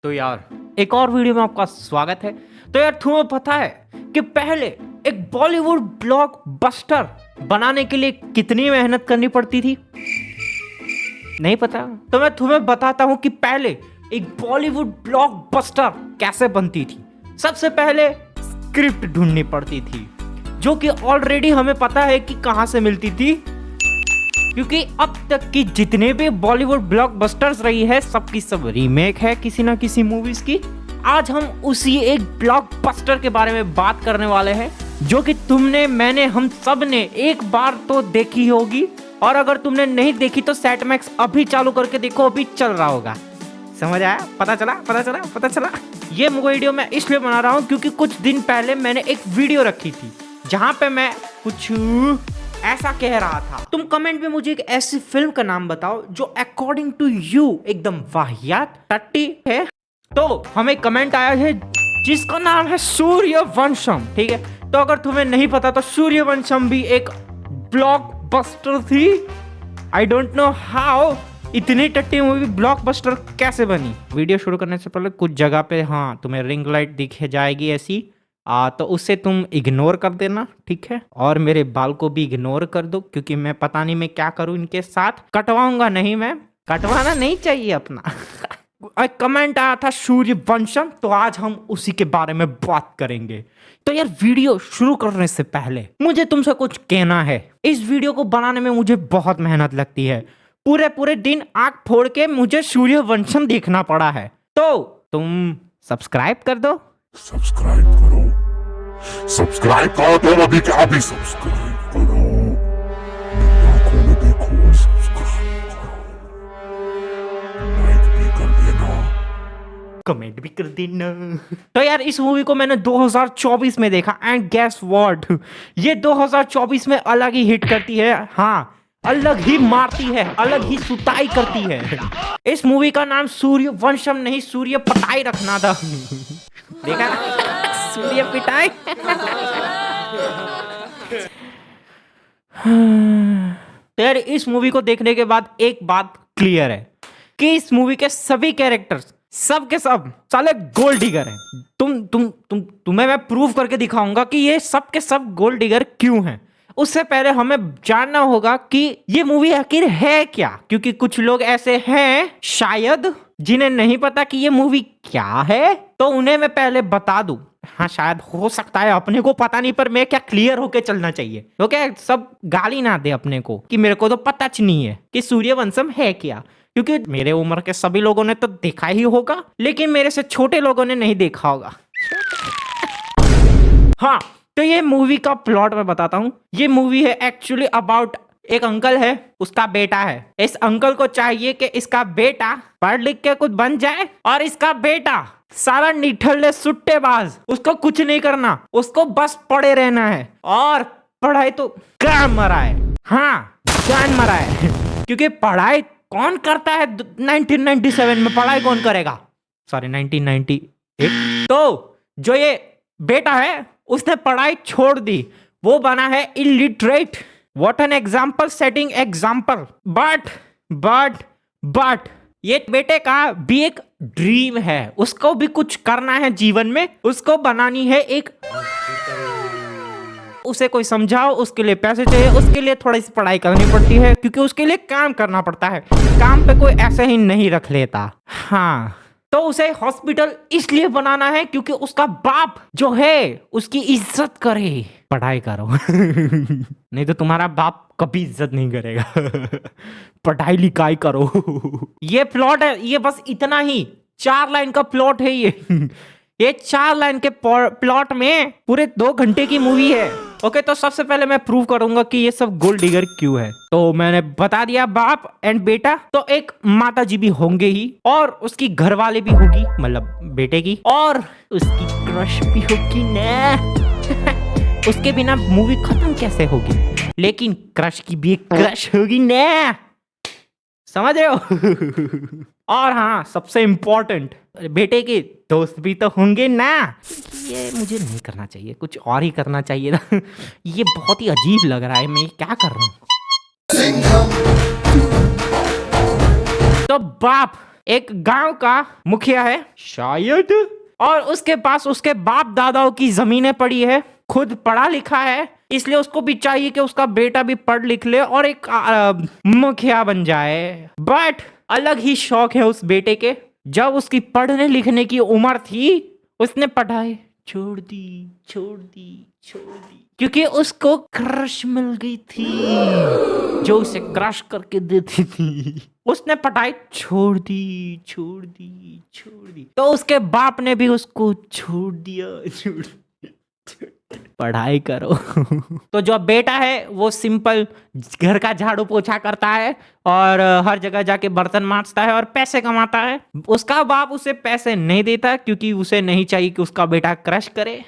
तो यार एक और वीडियो में आपका स्वागत है। तो यार तुम्हें पता है कि पहले एक बॉलीवुड ब्लॉकबस्टर बनाने के लिए कितनी मेहनत करनी पड़ती थी? नहीं पता? तो मैं तुम्हें बताता हूं कि पहले एक बॉलीवुड ब्लॉकबस्टर कैसे बनती थी। सबसे पहले स्क्रिप्ट ढूंढनी पड़ती थी, जो कि ऑलरेडी हमें पता है कि कहां से मिलती थी, क्योंकि अब तक की जितने भी बॉलीवुड ब्लॉकबस्टर्स रही है सबकी सब रीमेक है किसी ना किसी मूवीज की। आज हम उसी एक ब्लॉकबस्टर के बारे में बात करने वाले हैं, जो कि तुमने, मैंने, हम सब ने एक बार तो देखी होगी, और अगर तुमने नहीं देखी तो सेट मैक्स अभी चालू करके देखो, अभी चल रहा होगा। समझ आया? पता चला। ये वीडियो मैं इसलिए बना रहा हूँ क्योंकि कुछ दिन पहले मैंने एक वीडियो रखी थी जहाँ पे मैं कुछ ऐसा कह रहा था। तुम कमेंट में मुझे एक ऐसी फिल्म का नाम बताओ जो अकॉर्डिंग टू यू एकदम वाहियात टट्टी है। तो हमें कमेंट आया है जिसका नाम है सूर्यवंशम। ठीक है, तो अगर तुम्हें नहीं पता तो सूर्यवंशम भी एक ब्लॉकबस्टर थी। आई डोंट नो हाउ इतनी टट्टी मूवी ब्लॉकबस्टर कैसे बनी। वीडियो शुरू करने से पहले कुछ जगह पे तुम्हें रिंग लाइट दिख जाएगी ऐसी, तो उससे तुम इग्नोर कर देना, ठीक है। और मेरे बाल को भी इग्नोर कर दो, क्योंकि मैं पता नहीं मैं क्या करूं इनके साथ। कटवाऊंगा नहीं, मैं कटवाना नहीं चाहिए अपना। कमेंट आया था सूर्यवंशम, तो आज हम उसी के बारे में बात करेंगे। तो यार वीडियो शुरू करने से पहले मुझे तुमसे कुछ कहना है। इस वीडियो को बनाने में मुझे बहुत मेहनत लगती है। पूरे दिन आंख फोड़ के मुझे सूर्यवंशम देखना पड़ा है। तो तुम सब्सक्राइब कर दो। सब्सक्राइब करो तो अभी क्या, अभी सब्सक्राइब करो। मेरी आंखों में देखो और सब्सक्राइब करो। लाइक भी कर देना, कमेंट भी कर देना। तो यार इस मूवी को मैंने 2024 में देखा, एंड गेस व्हाट, ये 2024 में अलग ही हिट करती है। अलग ही मारती है, अलग ही सुताई करती है। इस मूवी का नाम सूर्यवंशम नहीं, सूर्य पटाई रखना था। देखा ना? सूर्य पिटाई। तो यार इस मूवी को देखने के बाद एक बात क्लियर है कि इस मूवी के सभी कैरेक्टर्स, सब के सब साले गोल्ड डिगर हैं। तुम्हें मैं प्रूव करके दिखाऊंगा कि ये सब के सब गोल्ड डिगर क्यों हैं। उससे पहले हमें जानना होगा कि ये मूवी आखिर है क्या, क्योंकि कुछ लोग ऐसे हैं शायद जिन्हें नहीं पता कि ये मूवी क्या है। तो उन्हें मैं पहले बता दूं। शायद हो सकता है अपने को पता नहीं, पर मैं क्या क्लियर होके चलना चाहिए। ओके, सब गाली ना दे अपने को कि मेरे को तो पता नहीं है कि सूर्यवंशम है क्या, क्योंकि मेरे उम्र के सभी लोगों ने तो देखा ही होगा, लेकिन मेरे से छोटे लोगों ने नहीं देखा होगा। तो ये मूवी का प्लॉट मैं बताता हूँ। ये मूवी है एक्चुअली अबाउट एक अंकल है, उसका बेटा है। इस अंकल को चाहिए कि इसका बेटा पढ़ लिख के कुछ बन जाए, और इसका बेटा सारा निठल्ले सुट्टेबाज, उसको कुछ नहीं करना, उसको बस पढ़े रहना है। और पढ़ाई तो जान मरा है, जान मरा है। क्योंकि पढ़ाई कौन करता है 1997 में? पढ़ाई कौन करेगा? सॉरी 1998। तो जो ये बेटा है उसने पढ़ाई छोड़ दी, वो बना है illiterate. What an example setting example. But ये बेटे का भी एक ड्रीम है, उसको भी कुछ करना है जीवन में, उसको बनानी है एक। उसे कोई समझाओ, उसके लिए पैसे चाहिए, उसके लिए थोड़ी सी पढ़ाई करनी पड़ती है, क्योंकि उसके लिए काम करना पड़ता है। काम पे कोई ऐसे ही नहीं रख लेता। तो उसे हॉस्पिटल इसलिए बनाना है क्योंकि उसका बाप जो है उसकी इज्जत करे। पढ़ाई करो। नहीं तो तुम्हारा बाप कभी इज्जत नहीं करेगा। पढ़ाई लिखाई करो। ये प्लॉट है, ये बस इतना ही 4 लाइन का प्लॉट है ये 4 लाइन के प्लॉट में पूरे 2 घंटे की मूवी है। ओके, तो सबसे पहले मैं प्रूव करूंगा कि ये सब गोल्ड डिगर क्यों है। तो मैंने बता दिया, बाप एंड बेटा, तो एक माता जी भी होंगे ही, और उसकी घरवाले भी होगी, मतलब बेटे की, और उसकी क्रश भी होगी ना। उसके बिना मूवी खत्म कैसे होगी? लेकिन क्रश की भी एक क्रश होगी ना, समझ रहे हो? और सबसे इम्पोर्टेंट, बेटे के दोस्त भी तो होंगे ना। ये मुझे नहीं करना चाहिए, कुछ और ही करना चाहिए ना। ये बहुत ही अजीब लग रहा है, मैं क्या कर रहा हूँ। तो बाप एक गांव का मुखिया है शायद, और उसके पास उसके बाप दादाओं की जमीनें पड़ी है, खुद पढ़ा लिखा है, इसलिए उसको भी चाहिए कि उसका बेटा भी पढ़ लिख ले और एक मुखिया बन जाए। बट अलग ही शौक है उस बेटे के। जब उसकी पढ़ने लिखने की उम्र थी उसने पढ़ाई छोड़ दी क्योंकि उसको क्रश मिल गई थी जो उसे क्रश करके देती थी। उसने पढ़ाई छोड़ दी। तो उसके बाप ने भी उसको छोड़ दिया। पढ़ाई करो। तो जो बेटा है वो सिंपल घर का झाड़ू पोछा करता है और हर जगह जाके बर्तन मांजता है और पैसे कमाता है। उसका बाप उसे पैसे नहीं देता क्योंकि उसे नहीं चाहिए कि उसका बेटा क्रश करे।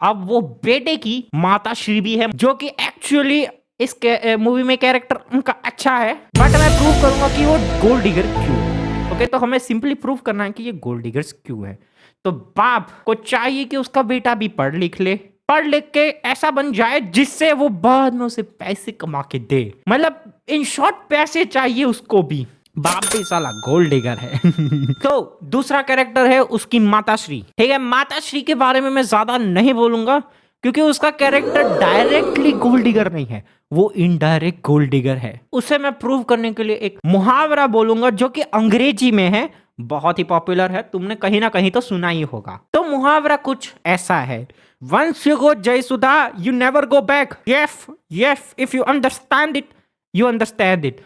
अब वो बेटे की माता श्री भी है जो कि एक्चुअली इस मूवी में कैरेक्टर उनका अच्छा है, बट मैं प्रूव करूंगा कि वो गोल्ड डिगर क्यों है। ओके, तो हमें सिंपली प्रूव करना है कि ये गोल्ड डिगर्स क्यों है। तो बाप को चाहिए कि उसका बेटा भी पढ़ लिख के ऐसा बन जाए जिससे वो बाद में उसे पैसे कमा के दे। मतलब इन शॉर्ट पैसे चाहिए उसको भी। बाप भी साला गोल्ड डिगर है। तो दूसरा कैरेक्टर है उसकी माताश्री। ठीक है, माताश्री के बारे में मैं ज्यादा नहीं बोलूंगा क्योंकि उसका कैरेक्टर डायरेक्टली गोल्ड डिगर नहीं है, वो इनडायरेक्ट गोल्ड डिगर है। उसे मैं प्रूव करने के लिए एक मुहावरा बोलूंगा जो कि अंग्रेजी में है, बहुत ही पॉपुलर है, तुमने कहीं ना कहीं तो सुना ही होगा। तो मुहावरा कुछ ऐसा है, वंस यू गो जयसुधा you never go back, yes if you understand it you understand it.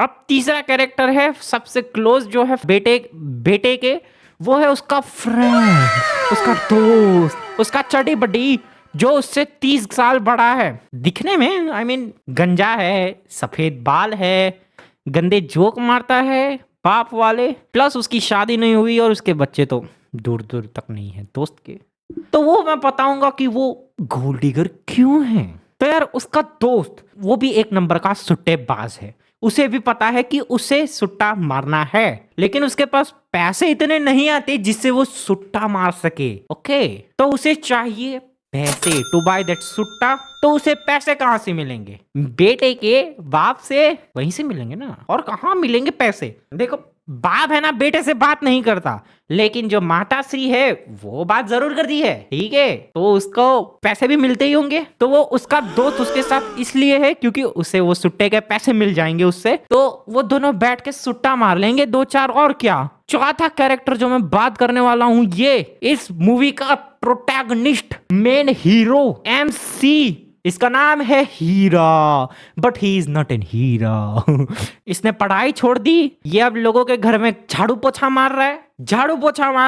अब तीसरा कैरेक्टर है सबसे क्लोज जो है बेटे के, वो है उसका फ्रेंड, उसका दोस्त, उसका चड्डी बड्डी जो उससे 30 साल बड़ा है दिखने में। I mean, गंजा है, सफेद बाल है, गंदे जोक मारता है बाप वाले, प्लस उसकी शादी नहीं हुई और उसके बच्चे तो दूर दूर तक नहीं है दोस्त के। तो वो मैं बताऊंगा कि वो गोल्ड डिगर क्यों है। तो यार उसका दोस्त वो भी एक नंबर का सुट्टेबाज है, उसे भी पता है कि उसे सुट्टा मारना है, लेकिन उसके पास पैसे इतने नहीं आते जिससे वो सुट्टा मार सके। ओके, तो उसे चाहिए पैसे टू बाय दैट सुट्टा। तो उसे पैसे कहां से मिलेंगे? बेटे के बाप से, वहीं से मिलेंगे ना, और कहां मिलेंगे पैसे? देखो बाप है ना बेटे से बात नहीं करता, लेकिन जो माताश्री है वो बात जरूर करती है, ठीक है, तो उसको पैसे भी मिलते ही होंगे। तो वो उसका दोस्त उसके साथ इसलिए है क्योंकि उसे वो सुट्टे के पैसे मिल जाएंगे उससे, तो वो दोनों बैठ के सुट्टा मार लेंगे 2-4। और क्या। चौथा कैरेक्टर जो मैं बात करने वाला हूं, ये इस मूवी का प्रोटैगनिस्ट, मेन हीरो MC, इसका नाम है Heera, but he is not an Heera. इसने पढ़ाई छोड़ दी, ये अब लोगों के घर में झाड़ू पोछा मार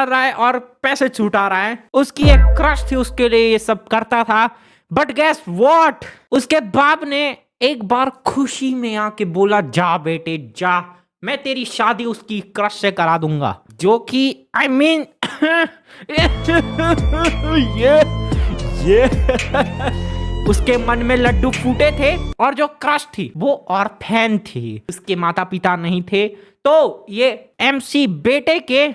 रहा है और पैसे छूटा रहा है। उसकी एक क्रश थी, उसके लिए ये सब करता था, बट गेस व्हाट, उसके बाप ने एक बार खुशी में आके बोला, जा बेटे जा, मैं तेरी शादी उसकी क्रश से करा दूंगा। जो कि I mean ये उसके मन में लड्डू फूटे थे, और जो क्रश थी वो ऑर्फेन थी, उसके माता पिता नहीं थे। तो ये MC बेटे के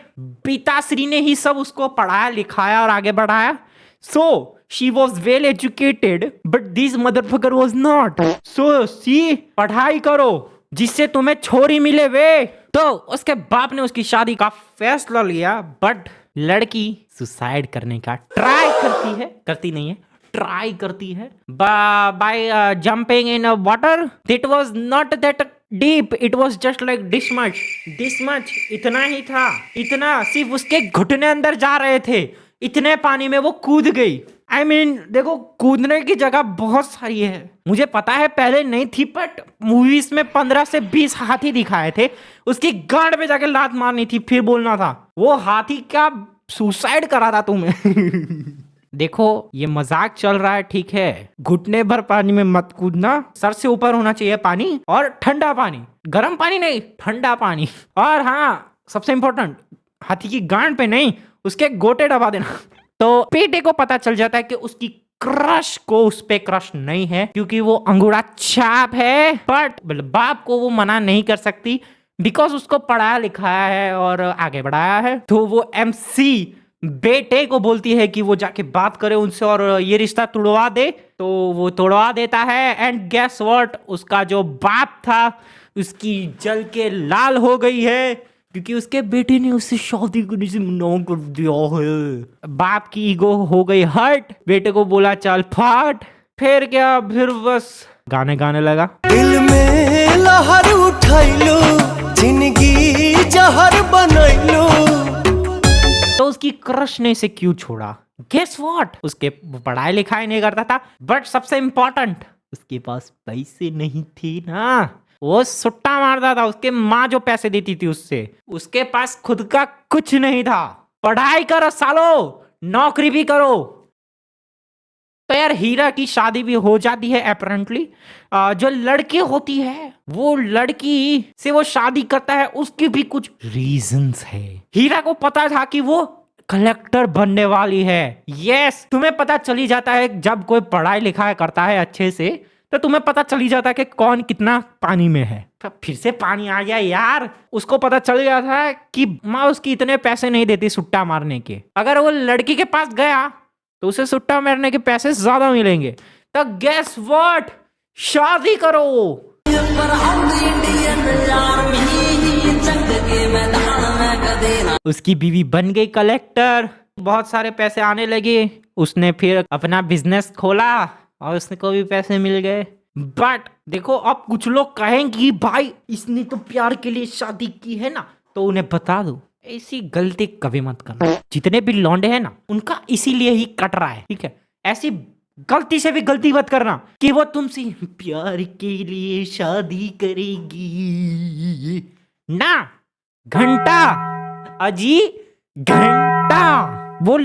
पिताश्री ने ही सब उसको पढ़ाया लिखाया और आगे बढ़ाया। So she was well educated, but this motherfucker was not. So see, पढ़ाई करो जिससे तुम्हें छोरी मिले वे। तो उसके बाप ने उसकी शादी का फैसला लिया, बट लड़की सुसाइड करने का ट्राई करती है by jumping in water. It was not that deep, it was just like this much, इतना ही था, इतना सिर्फ उसके घुटने अंदर जा रहे थे, इतने पानी में वो कूद गई। I mean, देखो कूदने की जगह बहुत सारी है, मुझे पता है पहले नहीं थी, बट मूवीज में 15 से 20 हाथी दिखाए थे, उसकी गांड पे जाके लात मारनी थी, फिर बोलना था वो हाथी का सुसाइड करा था तुम्हें। देखो ये मजाक चल रहा है, ठीक है, घुटने भर पानी में मत कूदना, सर से ऊपर होना चाहिए पानी, और ठंडा पानी, गर्म पानी नहीं, ठंडा पानी। और हाँ, सबसे इंपॉर्टेंट, हाथी की गांड पे नहीं, उसके गोटे दबा देना। तो बेटे को पता चल जाता है कि उसकी क्रश को उस पे क्रश नहीं है क्योंकि वो अंगूठा छाप है, बट बाप को वो मना नहीं कर सकती बिकॉज उसको पढ़ाया लिखाया है और आगे बढ़ाया है। तो वो MC बेटे को बोलती है कि वो जाके बात करे उनसे और ये रिश्ता तोड़वा दे, तो वो तोड़वा देता है। एंड गेस व्हाट, उसका जो बाप था उसकी जल के लाल हो गई है क्योंकि उसके बेटे ने उससे शादी करने से मना कर दिया है। बाप की ईगो हो गई हर्ट, बेटे को बोला चल फाट। फिर क्या, फिर बस गाने गाने लगा। दिल में लहर उठैलो, जिंदगी जहर बनैलो। तो उसकी क्रश ने इसे क्यों छोड़ा? गेस व्हाट, उसके पढ़ाई लिखाई नहीं करता था, बट सबसे इंपॉर्टेंट उसके पास पैसे नहीं थे ना। वो सुट्टा मारता था, उसके माँ जो पैसे देती थी उससे। उसके पास खुद का कुछ नहीं था। पढ़ाई करो सालो, नौकरी भी करो। तो यार हीरा की शादी भी हो जाती है अपेरेंटली। जो लड़की होती है वो लड़की से वो शादी करता है, उसकी भी कुछ रीजंस है। हीरा को पता था कि वो कलेक्टर बनने वाली है। यस, तुम्हें पता चली जाता है जब कोई पढ़ाई लिखाई करता है अच्छे से, तो तुम्हें पता चली जाता है कि कौन कितना पानी में है। तो फिर से पानी आ गया यार। उसको पता चल गया था कि माँ उसकी इतने पैसे नहीं देती सुट्टा मारने के। अगर वो लड़की के पास गया तो उसे सुट्टा मारने के पैसे ज्यादा मिलेंगे। तो गेस व्हाट, शादी करो। उसकी बीवी बन गई कलेक्टर, बहुत सारे पैसे आने लगे। उसने फिर अपना बिजनेस खोला और उसने को भी पैसे मिल गए। बट देखो, अब कुछ लोग कहेंगे भाई इसने तो प्यार के लिए शादी की है ना। तो उन्हें बता दो, ऐसी गलती कभी मत करना। जितने भी लौंडे हैं ना, उनका इसीलिए ही कट रहा है, ठीक है। ऐसी गलती से भी गलती मत करना कि वो तुमसे प्यार के लिए शादी करेगी ना। घंटा अजी, घंटा। वो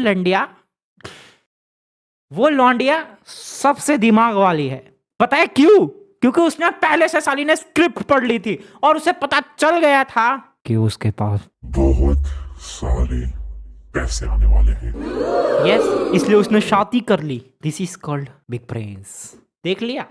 लौंडिया सबसे दिमाग वाली है। पता है क्यों? क्योंकि उसने पहले से साली ने स्क्रिप्ट पढ़ ली थी और उसे पता चल गया था कि उसके पास बहुत सारे पैसे आने वाले हैं। यस, इसलिए उसने शादी कर ली। This is called big prince. देख लिया,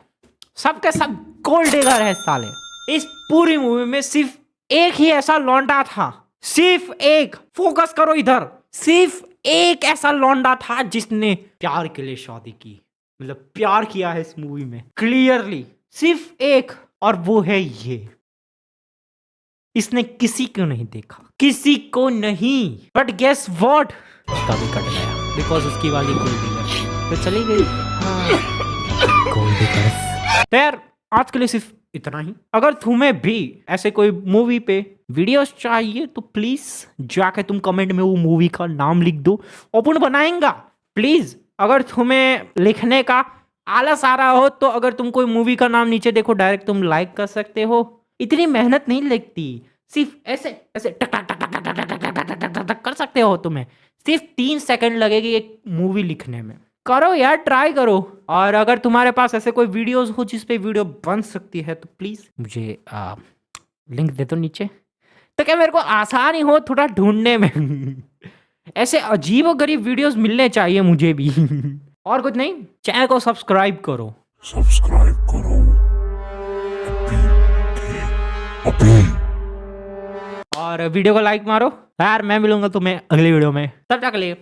सबके सब गोल्ड डिगर है साले। इस पूरी मूवी में सिर्फ एक ही ऐसा लौंडा था, सिर्फ एक। फोकस करो इधर। सिर्फ एक ऐसा लौंडा था जिसने प्यार के लिए शादी की, मतलब प्यार किया है इस मूवी में क्लियरली। सिर्फ एक, और वो है ये। इसने किसी को नहीं देखा, किसी को नहीं। बट गेस व्हाट, उसका भी कट गया बिकॉज उसकी वाली गोल्ड डिगर तो चली गई। Gold digger. तो यार आज के लिए सिर्फ इतना ही। अगर तुम्हें भी ऐसे कोई मूवी पे वीडियोस चाहिए तो प्लीज जाके तुम कमेंट में वो मूवी का नाम लिख दो, ओपन बनाएंगा प्लीज। अगर तुम्हें लिखने का आलस आ रहा हो तो अगर तुम कोई मूवी का नाम नीचे देखो, डायरेक्ट तुम लाइक कर सकते हो। इतनी मेहनत नहीं लगती, सिर्फ ऐसे ऐसे टक टक टक टक टक टक टक टक टक टक कर सकते हो। तुम्हें सिर्फ 3 सेकंड लगेगी एक मूवी लिखने में। करो यार, ट्राई करो। और अगर तुम्हारे पास ऐसे कोई वीडियोस हो जिस पे वीडियो बन सकती है तो प्लीज मुझे लिंक दे दो नीचे, तो क्या मेरे को आसानी हो थोड़ा ढूंढने में। ऐसे अजीब और गरीब वीडियोस मिलने चाहिए मुझे भी। और कुछ नहीं, चैनल को सब्सक्राइब करो। सब्सक्राइब करो। अपील। और वीडियो को लाइक मारो यार। मैं मिलूंगा तुम्हें अगली वीडियो में, तब तक के लिए